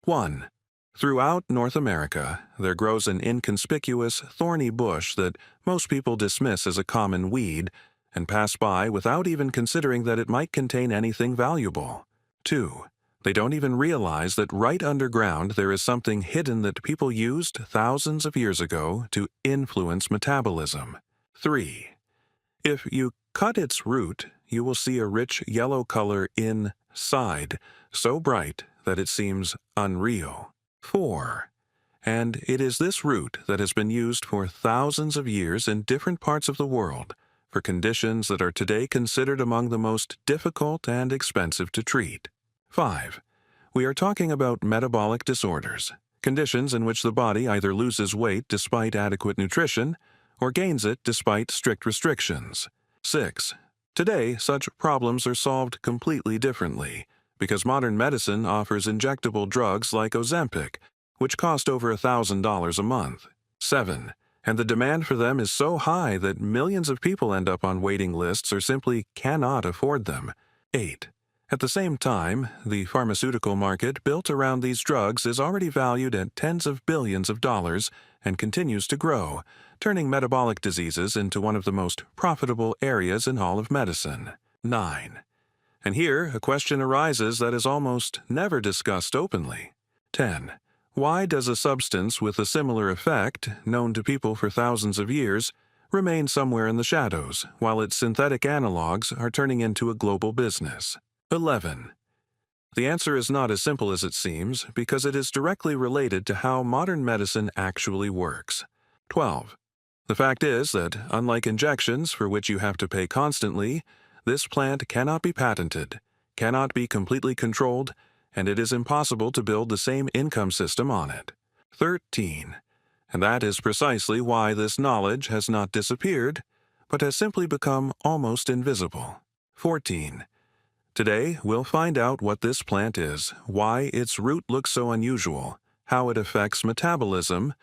1. Throughout North America, there grows an inconspicuous, thorny bush that most people dismiss as a common weed and pass by without even considering that it might contain anything valuable. 2. They don't even realize that right underground there is something hidden that people used thousands of years ago to influence metabolism. 3. If you cut its root, you will see a rich yellow color inside, so bright that it seems unreal. 4. And it is this root that has been used for thousands of years in different parts of the world for conditions that are today considered among the most difficult and expensive to treat. 5. We are talking about metabolic disorders, conditions in which the body either loses weight despite adequate nutrition or gains it despite strict restrictions. 6. Today, such problems are solved completely differently because modern medicine offers injectable drugs like Ozempic, which cost over $1,000 a month. 7. And the demand for them is so high that millions of people end up on waiting lists or simply cannot afford them. 8. At the same time, the pharmaceutical market built around these drugs is already valued at tens of billions of dollars and continues to grow, turning metabolic diseases into one of the most profitable areas in all of medicine. 9. And here, a question arises that is almost never discussed openly. 10. Why does a substance with a similar effect, known to people for thousands of years, remain somewhere in the shadows, while its synthetic analogs are turning into a global business? 11. The answer is not as simple as it seems because it is directly related to how modern medicine actually works. 12. The fact is that, unlike injections for which you have to pay constantly, this plant cannot be patented, cannot be completely controlled, and it is impossible to build the same income system on it. 13. And that is precisely why this knowledge has not disappeared, but has simply become almost invisible. 14. Today, we'll find out what this plant is, why its root looks so unusual, how it affects metabolism,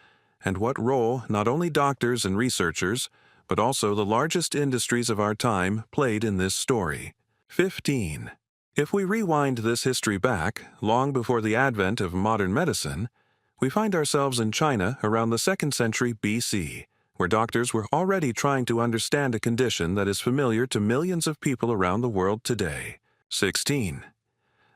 and what role not only doctors and researchers, but also the largest industries of our time played in this story. 15. If we rewind this history back, long before the advent of modern medicine, we find ourselves in China around the 2nd century BC, where doctors were already trying to understand a condition that is familiar to millions of people around the world today. 16.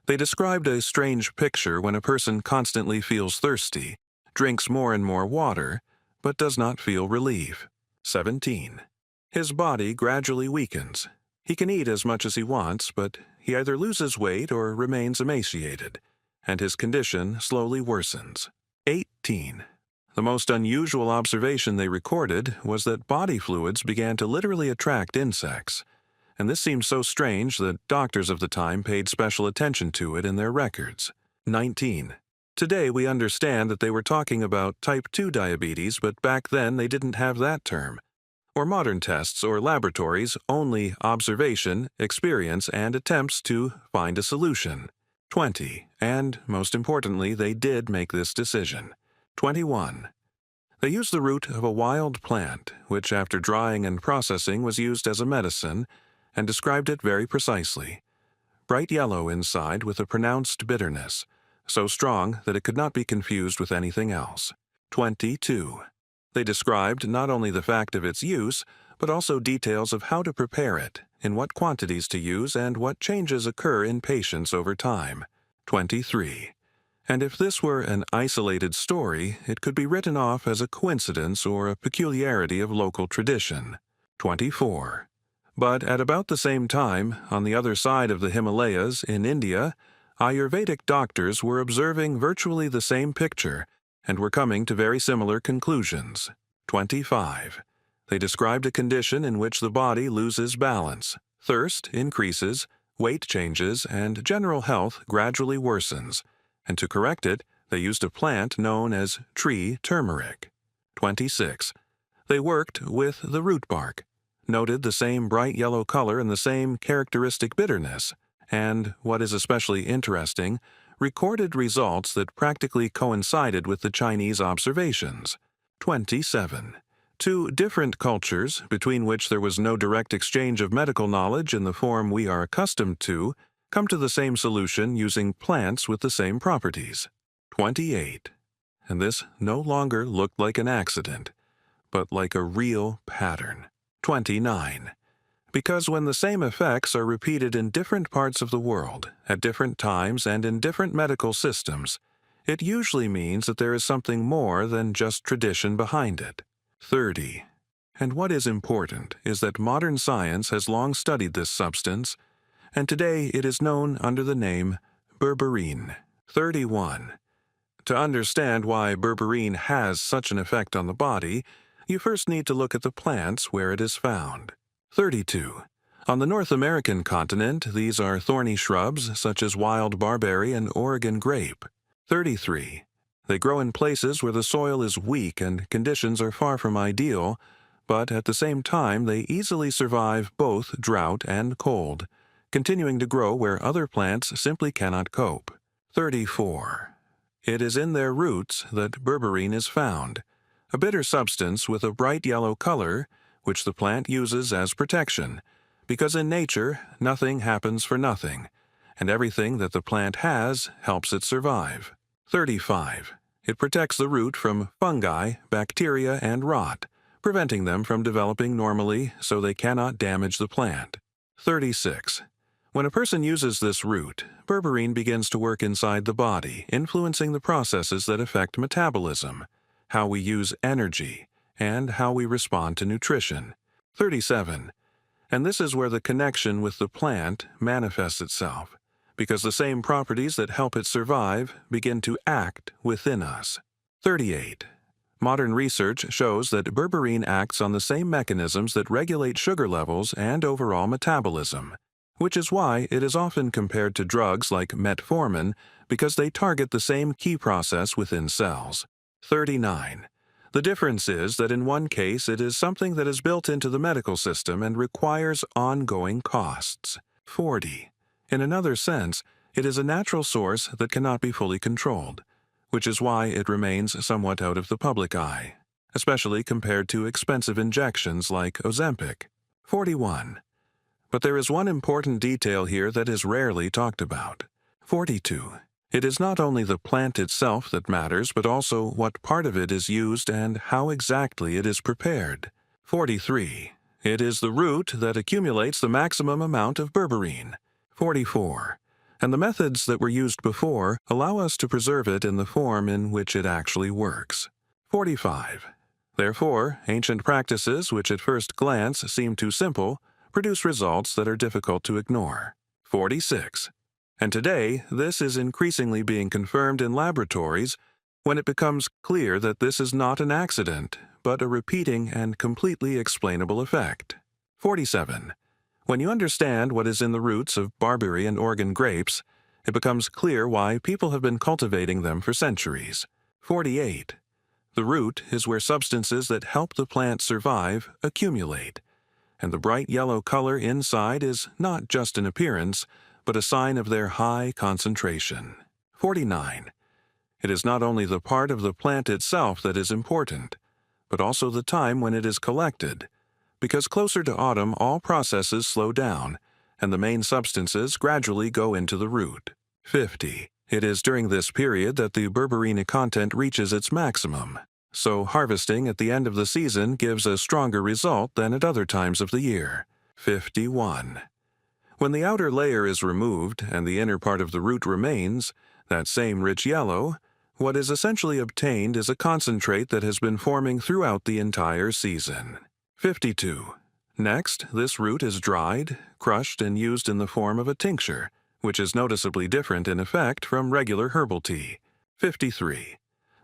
They described a strange picture when a person constantly feels thirsty, drinks more and more water, but does not feel relief. 17. His body gradually weakens. He can eat as much as he wants, but he either loses weight or remains emaciated, and his condition slowly worsens. 18. The most unusual observation they recorded was that body fluids began to literally attract insects, and this seemed so strange that doctors of the time paid special attention to it in their records. 19. Today we understand that they were talking about type 2 diabetes, but back then they didn't have that term, or modern tests or laboratories, only observation, experience, and attempts to find a solution. 20. And, most importantly, they did make this decision. 21. They used the root of a wild plant, which after drying and processing was used as a medicine, and described it very precisely. Bright yellow inside with a pronounced bitterness, so strong that it could not be confused with anything else. 22. They described not only the fact of its use, but also details of how to prepare it, in what quantities to use, and what changes occur in patients over time. 23. And if this were an isolated story, it could be written off as a coincidence or a peculiarity of local tradition. 24. But at about the same time, on the other side of the Himalayas in India, Ayurvedic doctors were observing virtually the same picture and were coming to very similar conclusions. 25. They described a condition in which the body loses balance, thirst increases, weight changes, and general health gradually worsens, and to correct it, they used a plant known as tree turmeric. 26. They worked with the root bark, noted the same bright yellow color and the same characteristic bitterness, and, what is especially interesting, recorded results that practically coincided with the Chinese observations. 27. Two different cultures, between which there was no direct exchange of medical knowledge in the form we are accustomed to, come to the same solution using plants with the same properties. 28. And this no longer looked like an accident, but like a real pattern. 29. Because when the same effects are repeated in different parts of the world, at different times and in different medical systems, it usually means that there is something more than just tradition behind it. 30. And what is important is that modern science has long studied this substance, and today it is known under the name berberine. 31. To understand why berberine has such an effect on the body, you first need to look at the plants where it is found. 32. On the North American continent, these are thorny shrubs such as wild barberry and Oregon grape. 33. They grow in places where the soil is weak and conditions are far from ideal, but at the same time they easily survive both drought and cold, continuing to grow where other plants simply cannot cope. 34. It is in their roots that berberine is found, a bitter substance with a bright yellow color, which the plant uses as protection, because in nature nothing happens for nothing, and everything that the plant has helps it survive. 35. It protects the root from fungi, bacteria, and rot, preventing them from developing normally so they cannot damage the plant. 36. When a person uses this root, berberine begins to work inside the body, influencing the processes that affect metabolism, how we use energy, and how we respond to nutrition. 37. And this is where the connection with the plant manifests itself, because the same properties that help it survive begin to act within us. 38. Modern research shows that berberine acts on the same mechanisms that regulate sugar levels and overall metabolism, which is why it is often compared to drugs like metformin because they target the same key process within cells. 39. The difference is that in one case it is something that is built into the medical system and requires ongoing costs. 40. In another sense, it is a natural source that cannot be fully controlled, which is why it remains somewhat out of the public eye, especially compared to expensive injections like Ozempic. 41. But there is one important detail here that is rarely talked about. 42. It is not only the plant itself that matters, but also what part of it is used and how exactly it is prepared. 43. It is the root that accumulates the maximum amount of berberine. 44. And the methods that were used before allow us to preserve it in the form in which it actually works. 45. Therefore, ancient practices, which at first glance seem too simple, produce results that are difficult to ignore. 46. And today, this is increasingly being confirmed in laboratories when it becomes clear that this is not an accident, but a repeating and completely explainable effect. 47. When you understand what is in the roots of barberry and Oregon grapes, it becomes clear why people have been cultivating them for centuries. 48. The root is where substances that help the plant survive accumulate, and the bright yellow color inside is not just an appearance, but a sign of their high concentration. 49. It is not only the part of the plant itself that is important, but also the time when it is collected, because closer to autumn all processes slow down, and the main substances gradually go into the root. 50. It is during this period that the berberine content reaches its maximum, so harvesting at the end of the season gives a stronger result than at other times of the year. 51. When the outer layer is removed and the inner part of the root remains, that same rich yellow, what is essentially obtained is a concentrate that has been forming throughout the entire season. 52. Next, this root is dried, crushed, and used in the form of a tincture, which is noticeably different in effect from regular herbal tea. 53.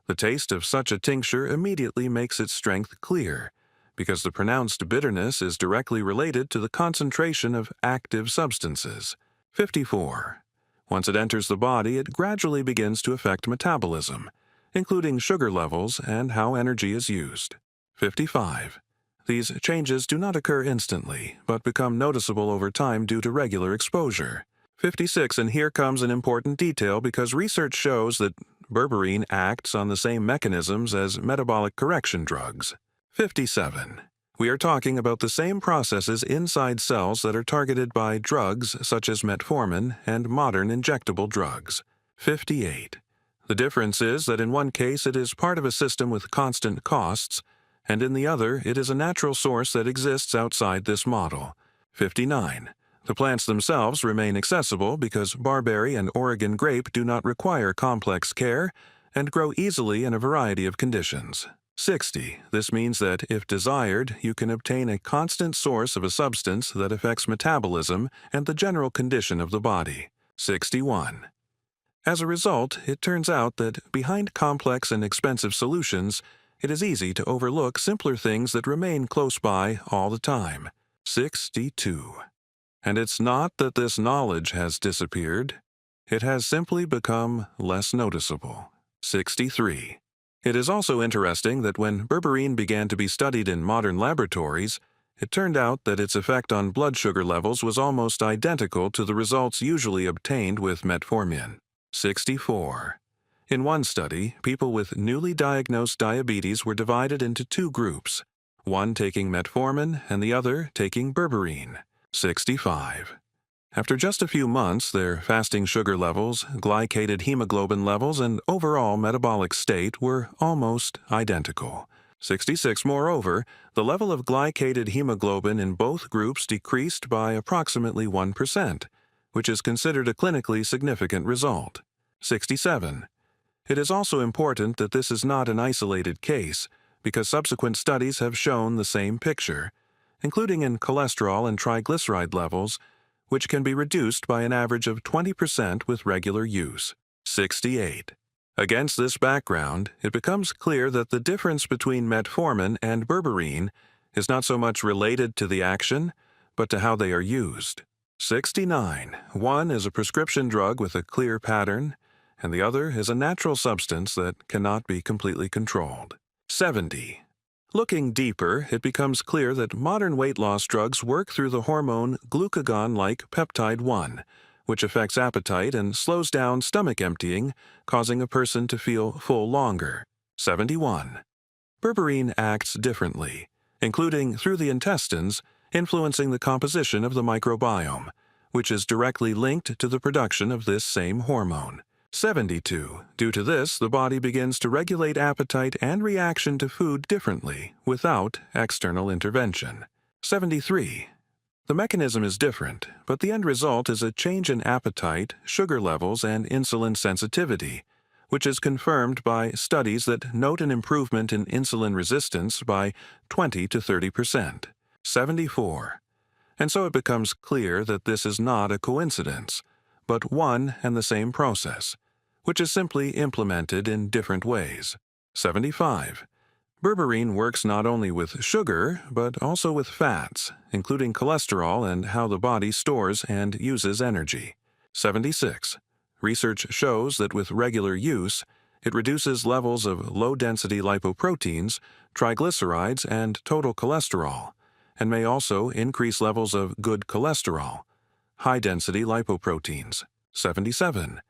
The taste of such a tincture immediately makes its strength clear, because the pronounced bitterness is directly related to the concentration of active substances. 54. Once it enters the body, it gradually begins to affect metabolism, including sugar levels and how energy is used. 55. These changes do not occur instantly, but become noticeable over time due to regular exposure. 56. And here comes an important detail because research shows that berberine acts on the same mechanisms as metabolic correction drugs. 57. We are talking about the same processes inside cells that are targeted by drugs such as metformin and modern injectable drugs. 58. The difference is that in one case it is part of a system with constant costs, and in the other it is a natural source that exists outside this model. 59. The plants themselves remain accessible because barberry and Oregon grape do not require complex care and grow easily in a variety of conditions. 60. This means that, if desired, you can obtain a constant source of a substance that affects metabolism and the general condition of the body. 61. As a result, it turns out that behind complex and expensive solutions, it is easy to overlook simpler things that remain close by all the time. 62. And it's not that this knowledge has disappeared. It has simply become less noticeable. 63. It is also interesting that when berberine began to be studied in modern laboratories, it turned out that its effect on blood sugar levels was almost identical to the results usually obtained with metformin. 64. In one study, people with newly diagnosed diabetes were divided into two groups, one taking metformin and the other taking berberine. 65. After just a few months, their fasting sugar levels, glycated hemoglobin levels, and overall metabolic state were almost identical. 66. Moreover, the level of glycated hemoglobin in both groups decreased by approximately 1%, which is considered a clinically significant result. 67. It is also important that this is not an isolated case, because subsequent studies have shown the same picture, including in cholesterol and triglyceride levels, which can be reduced by an average of 20% with regular use. 68. Against this background, it becomes clear that the difference between metformin and berberine is not so much related to the action, but to how they are used. 69. One is a prescription drug with a clear pattern, and the other is a natural substance that cannot be completely controlled. 70. Looking deeper, it becomes clear that modern weight loss drugs work through the hormone glucagon-like peptide 1, which affects appetite and slows down stomach emptying, causing a person to feel full longer. 71. Berberine acts differently, including through the intestines, influencing the composition of the microbiome, which is directly linked to the production of this same hormone. 72. Due to this, the body begins to regulate appetite and reaction to food differently, without external intervention. 73. The mechanism is different, but the end result is a change in appetite, sugar levels, and insulin sensitivity, which is confirmed by studies that note an improvement in insulin resistance by 20 to 30%. 74. And so it becomes clear that this is not a coincidence, but one and the same process, which is simply implemented in different ways. 75. Berberine works not only with sugar, but also with fats, including cholesterol and how the body stores and uses energy. 76. Research shows that with regular use, it reduces levels of low-density lipoproteins, triglycerides, and total cholesterol, and may also increase levels of good cholesterol, high-density lipoproteins. 77.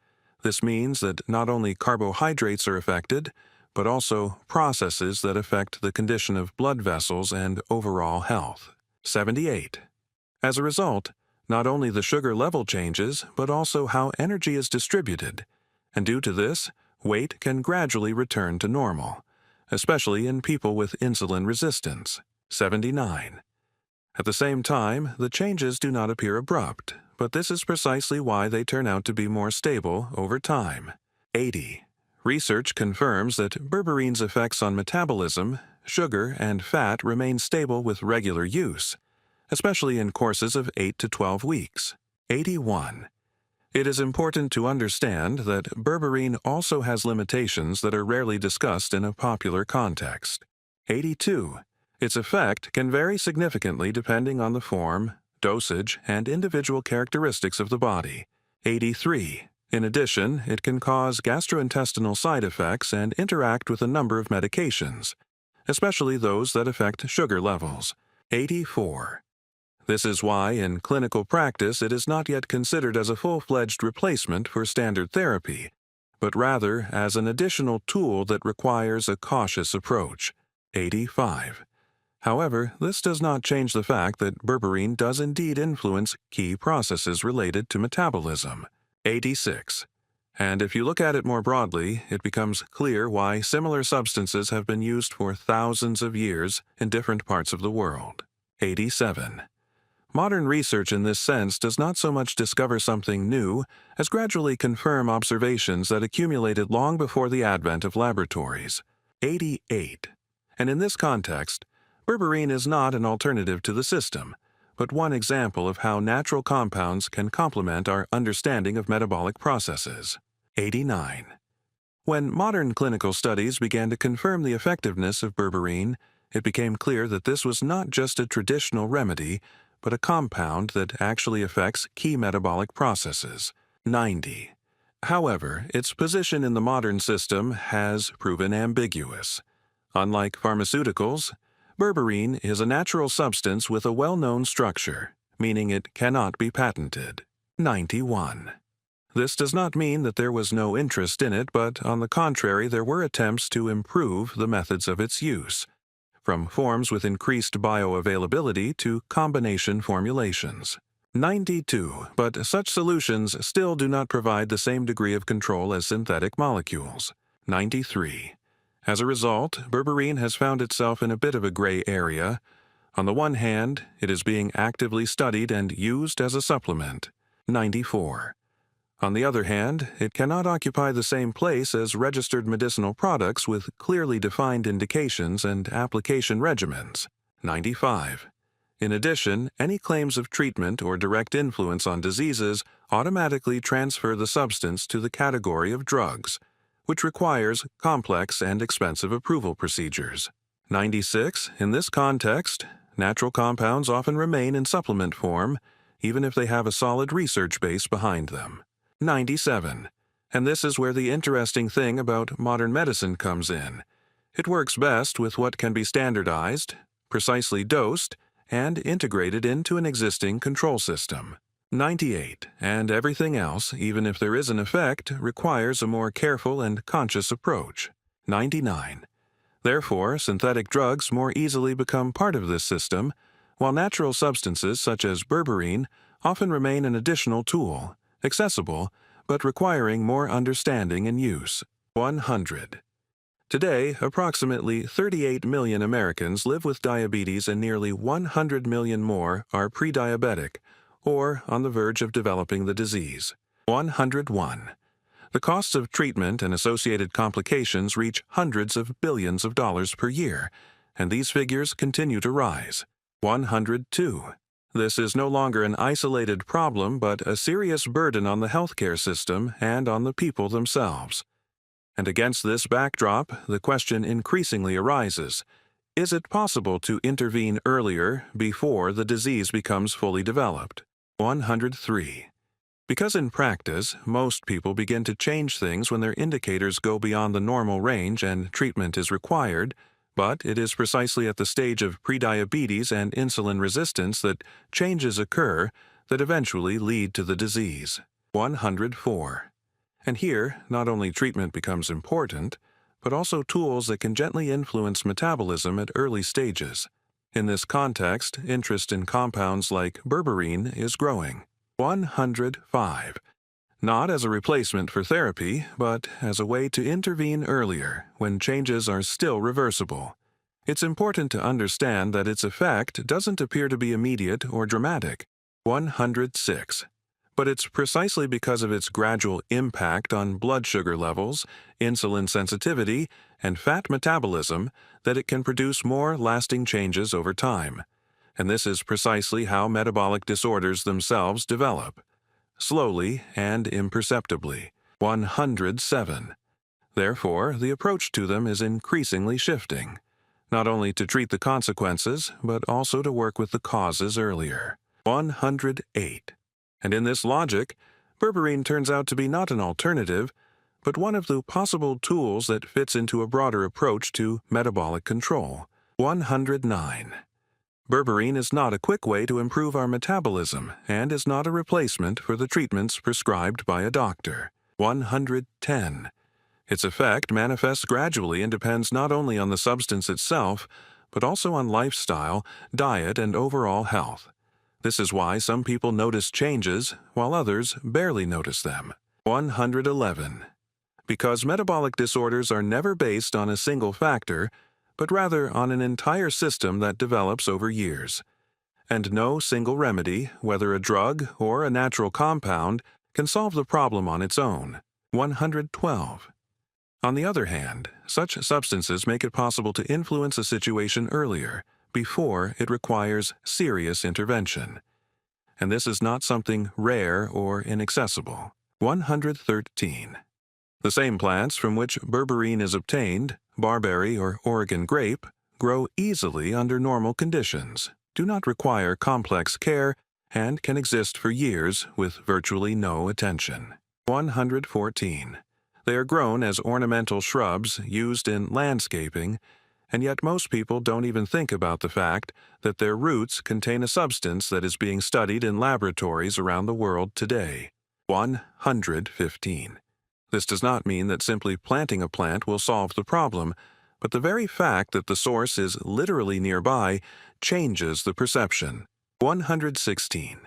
This means that not only carbohydrates are affected, but also processes that affect the condition of blood vessels and overall health. 78. As a result, not only the sugar level changes, but also how energy is distributed, and due to this, weight can gradually return to normal, especially in people with insulin resistance. 79. At the same time, the changes do not appear abrupt, but this is precisely why they turn out to be more stable over time. 80. Research confirms that berberine's effects on metabolism, sugar, and fat remain stable with regular use, especially in courses of 8 to 12 weeks. 81. It is important to understand that berberine also has limitations that are rarely discussed in a popular context. 82. Its effect can vary significantly depending on the form, dosage, and individual characteristics of the body. 83. In addition, it can cause gastrointestinal side effects and interact with a number of medications, especially those that affect sugar levels. 84. This is why, in clinical practice, it is not yet considered as a full-fledged replacement for standard therapy, but rather as an additional tool that requires a cautious approach. 85. However, this does not change the fact that berberine does indeed influence key processes related to metabolism. 86. And if you look at it more broadly, it becomes clear why similar substances have been used for thousands of years in different parts of the world. 87. Modern research in this sense does not so much discover something new as gradually confirm observations that accumulated long before the advent of laboratories. 88. And in this context, berberine is not an alternative to the system, but one example of how natural compounds can complement our understanding of metabolic processes. 89. When modern clinical studies began to confirm the effectiveness of berberine, it became clear that this was not just a traditional remedy, but a compound that actually affects key metabolic processes. 90. However, its position in the modern system has proven ambiguous. Unlike pharmaceuticals, berberine is a natural substance with a well-known structure, meaning it cannot be patented. 91. This does not mean that there was no interest in it, but on the contrary, there were attempts to improve the methods of its use, from forms with increased bioavailability to combination formulations. 92. But such solutions still do not provide the same degree of control as synthetic molecules. 93. As a result, berberine has found itself in a bit of a gray area. On the one hand, it is being actively studied and used as a supplement. 94. On the other hand, it cannot occupy the same place as registered medicinal products with clearly defined indications and application regimens. 95. In addition, any claims of treatment or direct influence on diseases automatically transfer the substance to the category of drugs, which requires complex and expensive approval procedures. 96. In this context, natural compounds often remain in supplement form, even if they have a solid research base behind them. 97. And this is where the interesting thing about modern medicine comes in. It works best with what can be standardized, precisely dosed, and integrated into an existing control system. 98. And everything else, even if there is an effect, requires a more careful and conscious approach. 99. Therefore, synthetic drugs more easily become part of this system, while natural substances such as berberine often remain an additional tool, accessible, but requiring more understanding and use. 100. Today, approximately 38 million Americans live with diabetes and nearly 100 million more are pre-diabetic or on the verge of developing the disease. 101. The costs of treatment and associated complications reach hundreds of billions of dollars per year, and these figures continue to rise. 102. This is no longer an isolated problem, but a serious burden on the healthcare system and on the people themselves. And against this backdrop, the question increasingly arises: is it possible to intervene earlier, before the disease becomes fully developed? 103. Because in practice, most people begin to change things when their indicators go beyond the normal range and treatment is required, but it is precisely at the stage of prediabetes and insulin resistance that changes occur that eventually lead to the disease. 104. And here, not only treatment becomes important, but also tools that can gently influence metabolism at early stages. In this context, interest in compounds like berberine is growing. 105. Not as a replacement for therapy, but as a way to intervene earlier, when changes are still reversible. It's important to understand that its effect doesn't appear to be immediate or dramatic. 106. But it's precisely because of its gradual impact on blood sugar levels, insulin sensitivity, and fat metabolism that it can produce more lasting changes over time. And this is precisely how metabolic disorders themselves develop. Slowly and imperceptibly. 107. Therefore, the approach to them is increasingly shifting, not only to treat the consequences, but also to work with the causes earlier. 108. And in this logic, berberine turns out to be not an alternative, but one of the possible tools that fits into a broader approach to metabolic control. 109. Berberine is not a quick way to improve our metabolism and is not a replacement for the treatments prescribed by a doctor. 110. Its effect manifests gradually and depends not only on the substance itself, but also on lifestyle, diet, and overall health. This is why some people notice changes, while others barely notice them. 111. Because metabolic disorders are never based on a single factor, but rather on an entire system that develops over years. And no single remedy, whether a drug or a natural compound, can solve the problem on its own. 112. On the other hand, such substances make it possible to influence a situation earlier, before it requires serious intervention. And this is not something rare or inaccessible. 113. The same plants from which berberine is obtained, barberry or Oregon grape, grow easily under normal conditions, do not require complex care, and can exist for years with virtually no attention. 114. They are grown as ornamental shrubs used in landscaping, and yet most people don't even think about the fact that their roots contain a substance that is being studied in laboratories around the world today. 115. This does not mean that simply planting a plant will solve the problem, but the very fact that the source is literally nearby changes the perception. 116.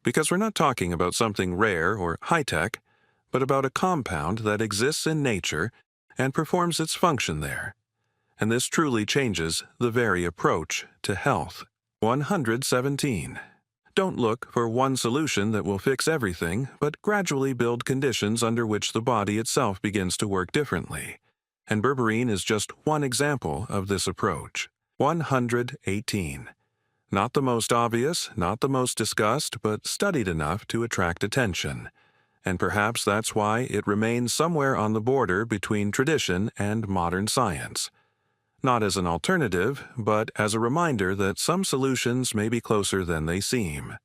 Because we're not talking about something rare or high-tech, but about a compound that exists in nature and performs its function there. And this truly changes the very approach to health. 117. Don't look for one solution that will fix everything, but gradually build conditions under which the body itself begins to work differently. And berberine is just one example of this approach. 118. Not the most obvious, not the most discussed, but studied enough to attract attention. And perhaps that's why it remains somewhere on the border between tradition and modern science. Not as an alternative, but as a reminder that some solutions may be closer than they seem.